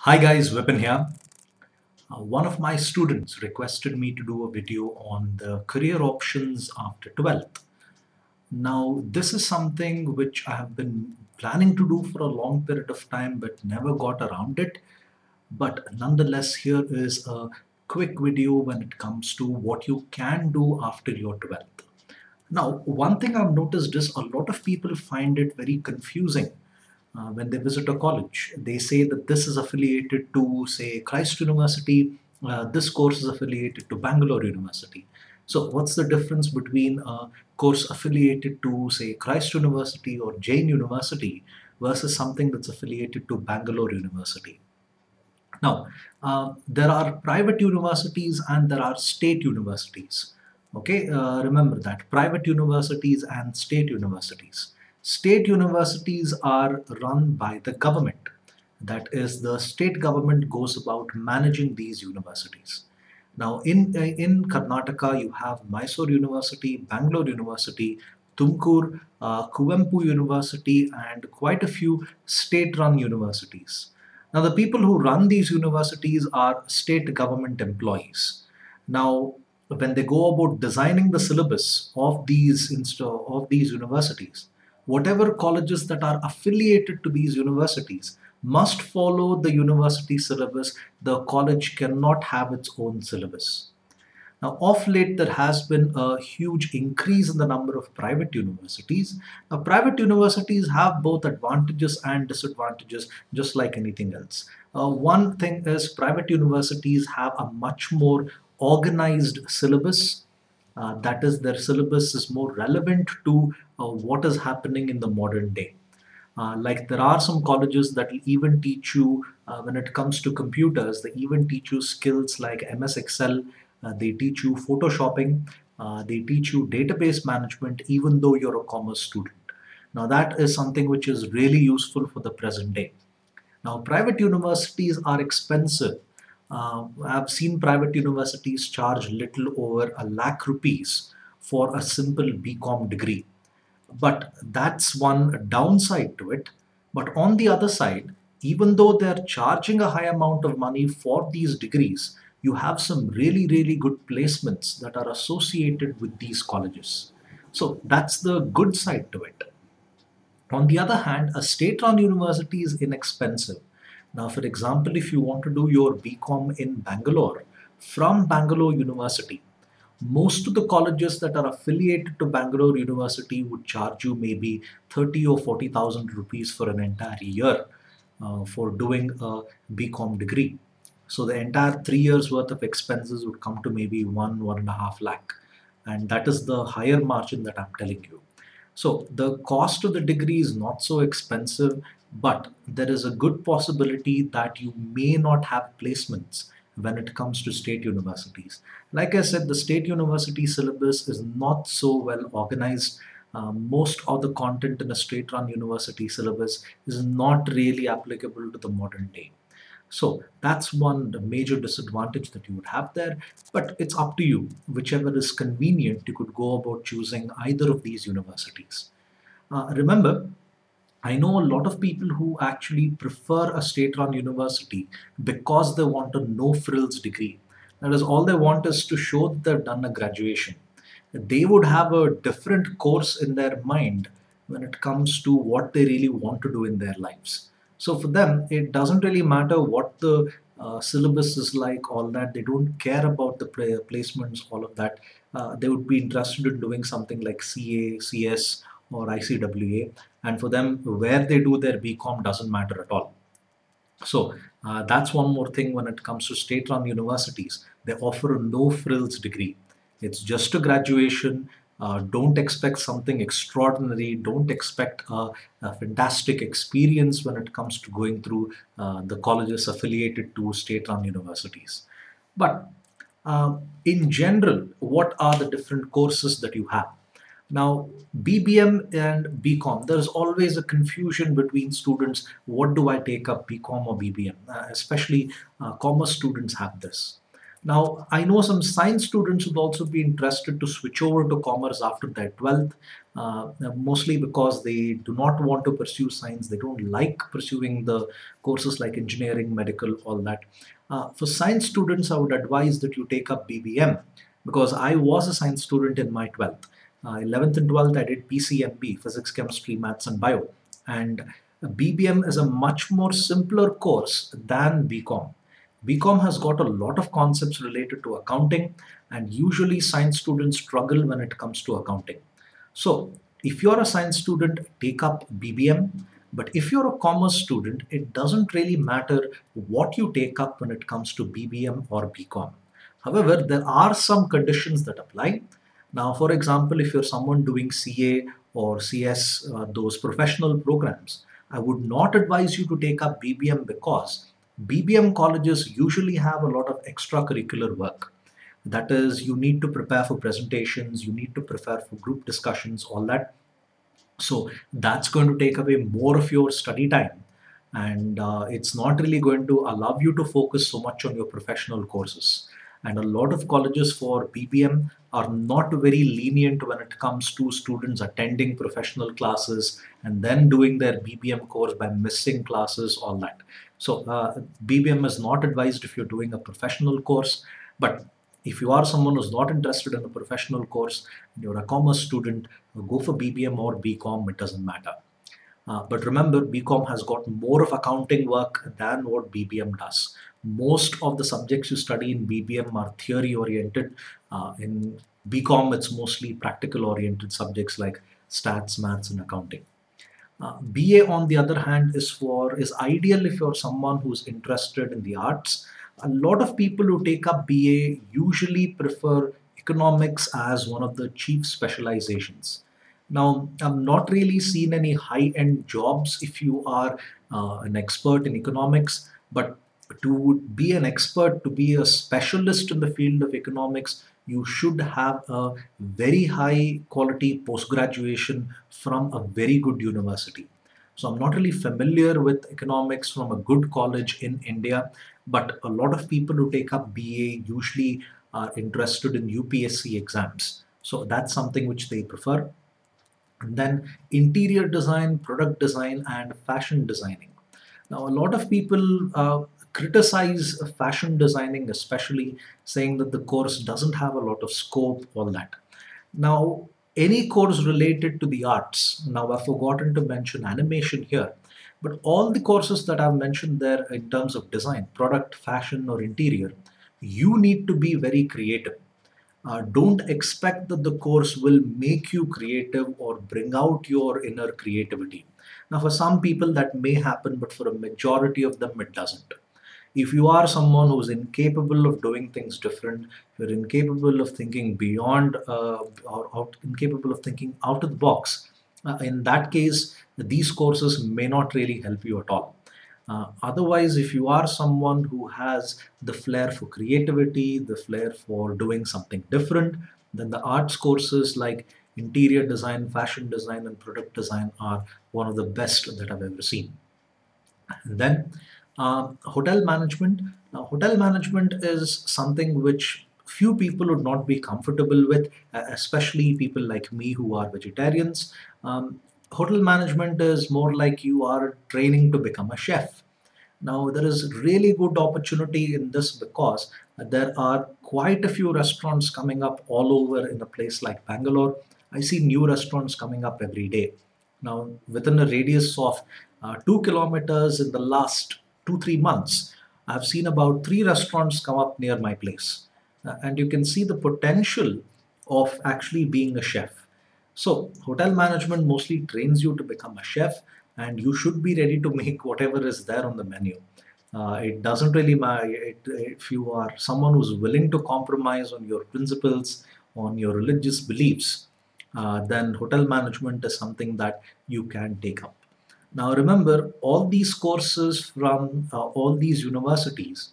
Hi guys, Vipin here. One of my students requested me to do a video on the career options after 12th. Now, this is something which I have been planning to do for a long period of time but never got around it. But nonetheless, here is a quick video when it comes to what you can do after your 12th. Now, one thing I've noticed is a lot of people find it very confusing when they visit a college. They say that this is affiliated to, say, Christ University, this course is affiliated to Bangalore University. So, what's the difference between a course affiliated to, say, Christ University or Jain University versus something that's affiliated to Bangalore University? Now, there are private universities and there are state universities. Okay, remember that private universities and state universities. State universities are run by the government. That is, the state government goes about managing these universities. Now, in Karnataka, you have Mysore University, Bangalore University, Tumkur, Kuvempu University, and quite a few state-run universities. Now, the people who run these universities are state government employees. Now, when they go about designing the syllabus of these universities, whatever colleges that are affiliated to these universities must follow the university syllabus. The college cannot have its own syllabus. Now, of late, there has been a huge increase in the number of private universities. Now, private universities have both advantages and disadvantages, just like anything else. One thing is private universities have a much more organized syllabus. That is, their syllabus is more relevant to what is happening in the modern day. Like there are some colleges that will even teach you, when it comes to computers, they even teach you skills like MS Excel, they teach you photoshopping, they teach you database management, even though you're a commerce student. Now, that is something which is really useful for the present day. Now, private universities are expensive. I've seen private universities charge little over a lakh rupees for a simple BCom degree. But that's one downside to it. But on the other side, even though they're charging a high amount of money for these degrees, you have some really, really good placements that are associated with these colleges. So that's the good side to it. On the other hand, a state-run university is inexpensive. Now, for example, if you want to do your BCom in Bangalore, from Bangalore University, most of the colleges that are affiliated to Bangalore University would charge you maybe 30 or 40,000 rupees for an entire year for doing a BCom degree. So the entire 3 years worth of expenses would come to maybe 1.5 lakh. And that is the higher margin that I'm telling you. So the cost of the degree is not so expensive, but there is a good possibility that you may not have placements when it comes to state universities. Like I said, the state university syllabus is not so well organized. Most of the content in a state-run university syllabus is not really applicable to the modern day. So that's one major disadvantage that you would have there, but it's up to you. Whichever is convenient, you could go about choosing either of these universities. Remember, I know a lot of people who actually prefer a state-run university because they want a no-frills degree. That is, all they want is to show that they've done a graduation. They would have a different course in their mind when it comes to what they really want to do in their lives. So for them, it doesn't really matter what the syllabus is like, all that. They don't care about the placements, all of that. They would be interested in doing something like CA, CS, or ICWA. And for them, where they do their BCom doesn't matter at all. So that's one more thing when it comes to state-run universities. They offer a no-frills degree. It's just a graduation. Don't expect something extraordinary. Don't expect a fantastic experience when it comes to going through the colleges affiliated to state-run universities. But in general, what are the different courses that you have? Now, BBM and BCom, there's always a confusion between students. What do I take up, BCom or BBM? Especially commerce students have this. Now, I know some science students would also be interested to switch over to commerce after their 12th. mostly because they do not want to pursue science. They don't like pursuing the courses like engineering, medical, all that. For science students, I would advise that you take up BBM because I was a science student in my 12th. 11th and 12th, I did PCMB, physics, chemistry, maths, and bio. And BBM is a much more simpler course than BCom. BCom has got a lot of concepts related to accounting, and usually science students struggle when it comes to accounting. So, if you're a science student, take up BBM. But if you're a commerce student, it doesn't really matter what you take up when it comes to BBM or BCom. However, there are some conditions that apply. Now, for example, if you're someone doing CA or CS, those professional programs, I would not advise you to take up BBM because BBM colleges usually have a lot of extracurricular work. That is, you need to prepare for presentations, you need to prepare for group discussions, all that. So that's going to take away more of your study time, and it's not really going to allow you to focus so much on your professional courses. And a lot of colleges for BBM are not very lenient when it comes to students attending professional classes and then doing their BBM course by missing classes, all that. So BBM is not advised if you're doing a professional course, but if you are someone who's not interested in a professional course, you're a commerce student, go for BBM or BCom, it doesn't matter. But remember, BCom has got more of accounting work than what BBM does. Most of the subjects you study in BBM are theory oriented. In BCom, it's mostly practical oriented subjects like stats, maths, and accounting. BA, on the other hand, is ideal if you're someone who's interested in the arts. A lot of people who take up BA usually prefer economics as one of the chief specializations. Now, I've not really seen any high-end jobs if you are an expert in economics, but to be an expert, to be a specialist in the field of economics, you should have a very high quality post graduation from a very good university. So I'm not really familiar with economics from a good college in India, but a lot of people who take up BA usually are interested in UPSC exams. So that's something which they prefer. And then interior design, product design, and fashion designing. Now, a lot of people criticize fashion designing, especially saying that the course doesn't have a lot of scope, all that. Now, any course related to the arts, now I've forgotten to mention animation here, but all the courses that I've mentioned there in terms of design, product, fashion, or interior, you need to be very creative. Don't expect that the course will make you creative or bring out your inner creativity. Now, for some people that may happen, but for a majority of them, it doesn't. If you are someone who's incapable of doing things different, you're incapable of thinking beyond incapable of thinking out of the box, in that case, these courses may not really help you at all. Otherwise, if you are someone who has the flair for creativity, the flair for doing something different, then the arts courses like interior design, fashion design, and product design are one of the best that I've ever seen. And then hotel management. Now, hotel management is something which few people would not be comfortable with, especially people like me who are vegetarians. Hotel management is more like you are training to become a chef. Now, there is really good opportunity in this because there are quite a few restaurants coming up all over in a place like Bangalore. I see new restaurants coming up every day. Now, within a radius of 2 kilometers in the last 2, 3 months, I've seen about three restaurants come up near my place. And you can see the potential of actually being a chef. So, hotel management mostly trains you to become a chef, and you should be ready to make whatever is there on the menu. It doesn't really matter if you are someone who's willing to compromise on your principles, on your religious beliefs, then hotel management is something that you can take up. Now, remember, all these courses from all these universities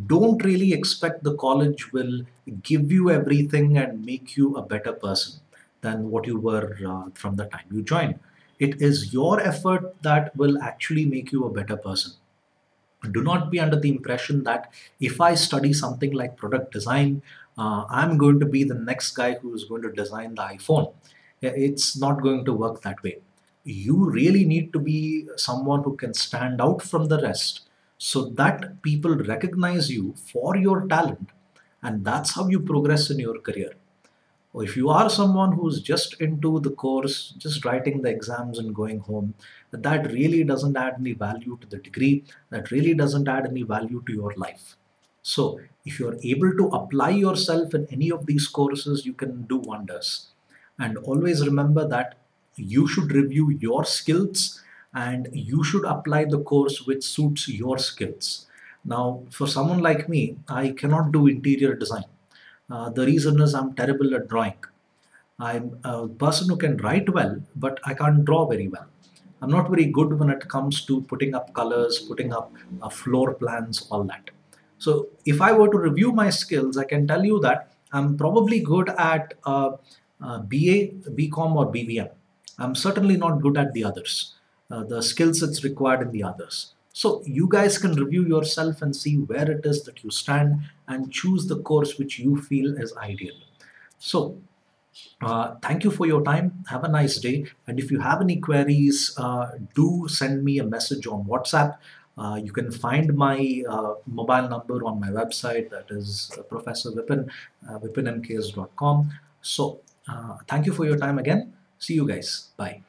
don't really expect the college will give you everything and make you a better person than what you were from the time you joined. It is your effort that will actually make you a better person. Do not be under the impression that if I study something like product design, I'm going to be the next guy who is going to design the iPhone. It's not going to work that way. You really need to be someone who can stand out from the rest so that people recognize you for your talent, and that's how you progress in your career. Or if you are someone who's just into the course, just writing the exams and going home, that really doesn't add any value to the degree, that really doesn't add any value to your life. So, if you're able to apply yourself in any of these courses, you can do wonders. And always remember that you should review your skills and you should apply the course which suits your skills. Now, for someone like me, I cannot do interior design. The reason is I'm terrible at drawing. I'm a person who can write well, but I can't draw very well. I'm not very good when it comes to putting up colors, putting up floor plans, all that. So, if I were to review my skills, I can tell you that I'm probably good at BA, BCom, or BBM. I'm certainly not good at the others, the skill sets required in the others. So, you guys can review yourself and see where it is that you stand and choose the course which you feel is ideal. So, thank you for your time. Have a nice day. And if you have any queries, do send me a message on WhatsApp. You can find my mobile number on my website, that is Professor Vipin, vipinmks.com. So, thank you for your time again. See you guys. Bye.